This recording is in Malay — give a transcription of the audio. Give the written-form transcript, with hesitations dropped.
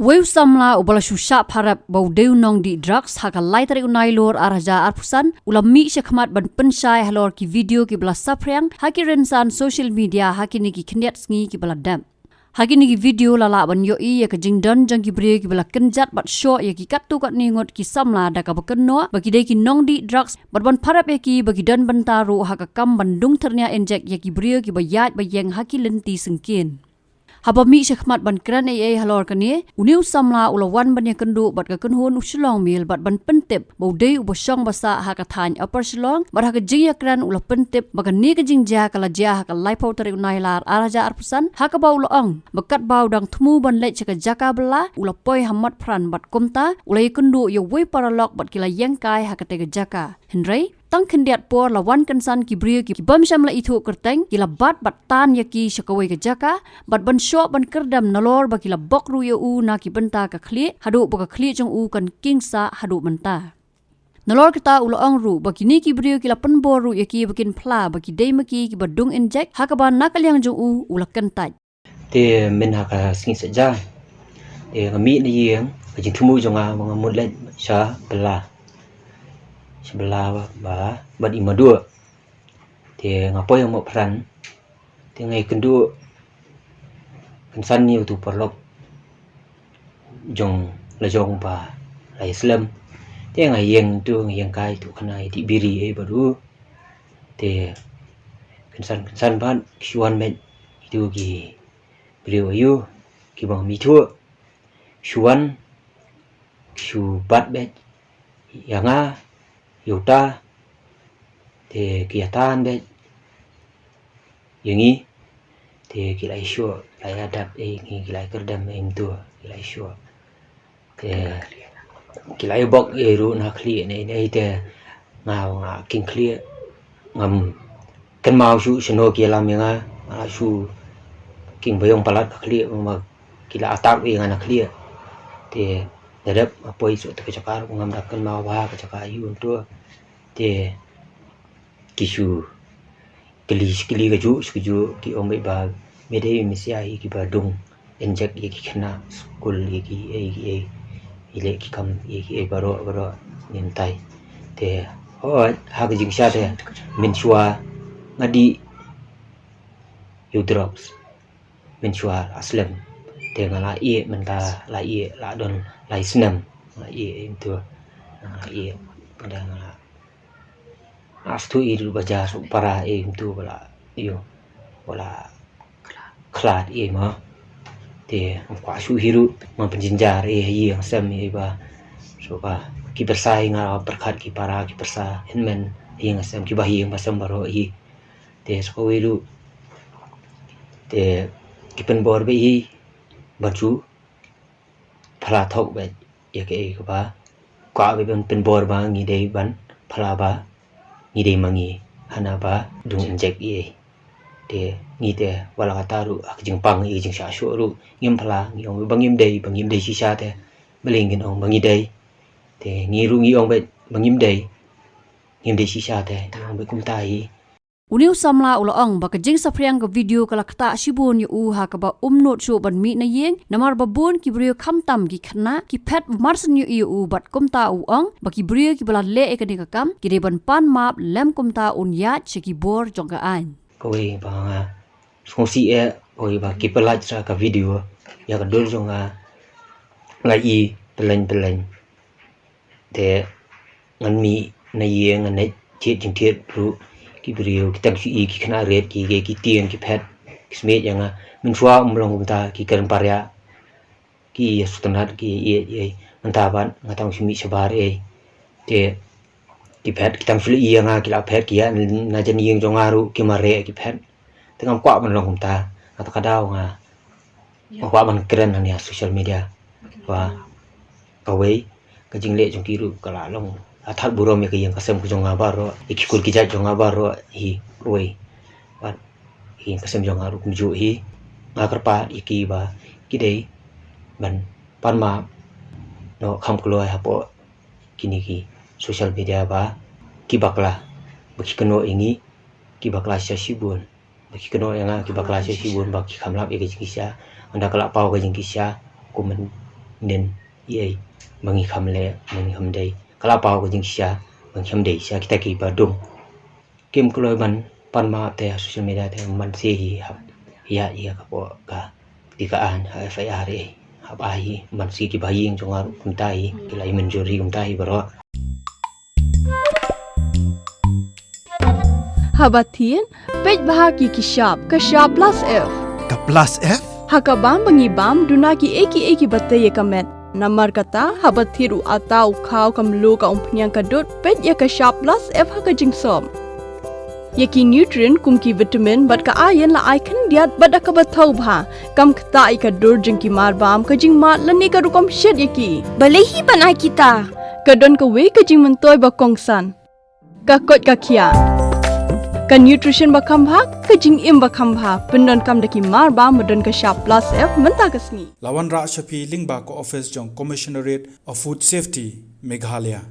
Weu samla ubala shusha parap bau deu nong di drugs haka laitari unai lor araja arpusan ulam mi syakmat ban pensyai halor ki video ki bala sapriang haki rensan social media haki ni ki kendiat sngi ki bala dam. Hagi ni video lala ban yo i ya ka jingdan jang ki bre ki bala kenjat bat sho ya ki katu kat ni ngot ki samla da ka bakenno bagi dei ki nong di drugs bat ban parap ya ki bagi dan bentaru haka kam bandung ternya enjek ya ki bre ki bayat bayeng haki lenti sengkin. Haba mi syakmat ban kran ai halor kani uniu samla ulawan ban ya kendu bat ka kenhun uslong mil bat ban pentip bau dei ubosong basa haka than upper slong bat haka jing ya kran ula pentip baka ni ka jingja kala ja haka laipau tari unai lar araja arpusan haka bau loong bakat bau dang temu ban lech ka jaka bela ula poi hamat pran bat komta ula ya kendu ya wei paralok bat kila yengkai haka tega jaka henry tang kendiat por lawan kensan ki bria ki bam syamla itu kerteng kila bat tan yaki syakawai ke jaka bat ban syok ban kerdam nalor bakila bok ru ya u na ki benta ka khli hadu baka khli jong u kan kingsa hadu menta nalor kita ulang ru baki ni ki bria kila penbor ru yaki bakin pla baki dei maki ki badung injek hakaban nakal yang jong u ulakan taj te men haka sing saja te ngami ni yang jing thumu jonga mut let sha bela sebelah bat ima dua thì ngapoy mo pran thì ngai kendu kensan ni tu perlok jong la jong ba la islam thì ngai yang kai tu kanai di biri baru thì kensan ban shuan men itu ki beliau ayu ki bang mi thua shuan shu bat bet yanga Yuta thì kegiatan deh yang ini thì kilai sure kilai adab kilai kerdam tua kilai sure thì kilai bok ru nak clear này thì ngau king clear ngam kan mau su seno kilam yang su king bayong palat clear ma kila atak yang nak clear thì dadap apa isu terkecakar ngam dakkan mau ba kecakar yu untuk thì kisu keli gaju ki ombe ba mede misia ki ba dung enjek ki khna school ki ile ki kam ki baro nintai te ho ha ga jing sha te min chua ngadi you drops min chua aslam te ngala ie menta la ie la don la isnam la ie into ie pada ngala astu iru baja para itu bala iyo bala klat ma te kwa su hiru ma penjinjar yang sam ba so ba ki bersai nga berkat ki para ki persa henmen yang sam ki bahi yang basam baro te so wiru te ki pen bor be baju phala thok be ya ke ba kwa be pen bor ba ngi dei ban phala ba ngi dei mangi hana ba dung injek te ngi te wala kataru ak jing pang jing sha shu ru ngim phala ngi ong bangim dei si sha te belingin ong bangi dei te ngi ru ngi ong be bangim dei ngim dei si sha te ong be kum tai Uniu samla ulaong baka jing sapriang ka video kala kata shibun yu ha ka ba umnot shu ban mi na yeng namar babun ki brio khamtam ki khana ki phet marsen yu bat kumta uong baki brio ki bala le ekani ka kam ki reban pan map lem kumta un ya cheki bor jong ka ain koi ba ngosi oi ba ki pelaj ra ka video ya ka dol jonga ngai peleng te ngan mi na yeng ngan chet jing thiet ru ki brio kita ki khna red ki tieng ki phet kismet yang min chua umlong ta ki kan parya ki sutanat ki menta ban ngatang simi sabar te ki phet kitang suli yang ki la phet ki ya na jan yeng jongaru ki mare ki phet tengam kwa ban long ta ata kadau nga kwa ban keren ni social media wa kawai ka jingle jong ki ru kala long athal burom ya yang kasem jonga baro ikikul kijat jonga baro hi wei bat hi kasem jonga ru kumju hi ngakarpa iki ba kidei ban panma no kham kloi hapo kini ki social media ba kibakla baki keno ingi kibakla sibun baki keno yang kibakla sibun baki khamlap ya kisya anda kala pau ka jingkisya kumen nen ye mangi khamle mangi hamdei kala pau ko jing sha mangi hamdei sha kita ki ba dong kim kloi man pan ma te social media te man se hi hap ya ka po ka ti ka an FIR hap ai man si ki ba ying jong ar kum tai ki lai men jori kum tai baro Habatin, pej bahagi kishap, kashap plus F. Ka plus F? Hakabam bangibam dunaki eki bate ye kamet. Namar kata habathiru atau kau kamlu ka umpnyang kadut pej ya kashap plus F haka jingsom. Yaki nutrient kumki vitamin bat ka ayen la aikan diat bat ka bathau bha. Kam kta ka dur jingki marbam ka jing mat lani ka rukom shed yaki. Balehi banai kita. Kadon ka we ka jing mentoy ba kongsan. Ka kot ka kia. Ka nutrition ba khambha ka jing im ba khambha pendon kam daki mar ba modon ka sharp plus F menta kasni Lawan Ra Shafi Lingba ko office jong Commissionerate of Food Safety Meghalaya